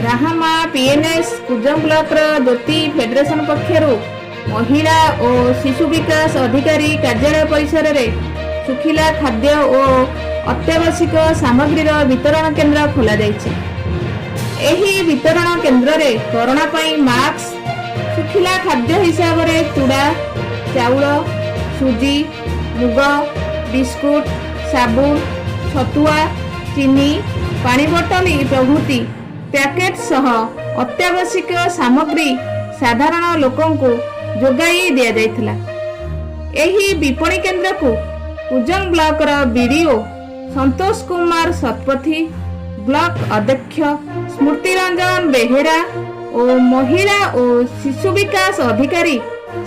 राहामा PNS Kujang block ज्योति federation पक्षर महिला और शिशु विकास अधिकारी कार्यालय परिसर रे सुखिला खाद्य और अत्यावश्यक सामग्री वितरण केन्द्र खोल वितरण केन्द्र रे कोरोना पाई मास्क सुखिला खाद्य हिसाब रे चूड़ा चाउल सुजी मुग बिस्कुट साबुन छतुआ चीनी पानी बोतल प्रभृति पैकेट सह अत्यावश्यक सामग्री साधारण लोकों को जोगाई दिया जायथिला। एही विपणी केन्द्र को Kujang block BDO Santosh Kumar Satpathy block अध्यक्ष स्मृति रंजन बेहेरा और महिला और शिशु विकास अधिकारी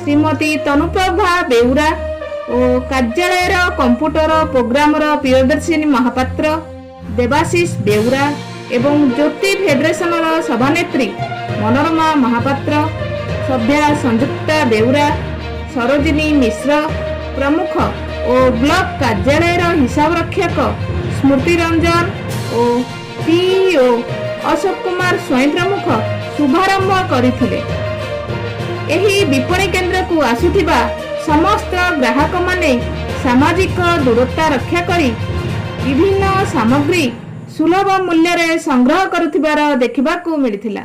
श्रीमती तनुप्रभा बेउरा और कार्यालय कंप्यूटर प्रोग्राम प्रियदर्शिनी महापात्र देवाशीष बेउरा एवं ज्योति फेडरेशन सभानेत्री मनोरमा महापात्र सभ्या संयुक्ता बेउरा सरोजिनी मिश्र प्रमुख और ब्लॉक कार्यालय हिसाब रक्षक स्मृति रंजन और पीईओ अशोक कुमार स्वयं प्रमुख शुभारंभ करथिले। एही विपणी केन्द्र को आसुथिबा समस्त ग्राहक माने सामाजिक दूरता रक्षा करी विभिन्न सामग्री सुलभ मूल्य रे संग्रह करुथिबार देखिबाकू मिलिथिला।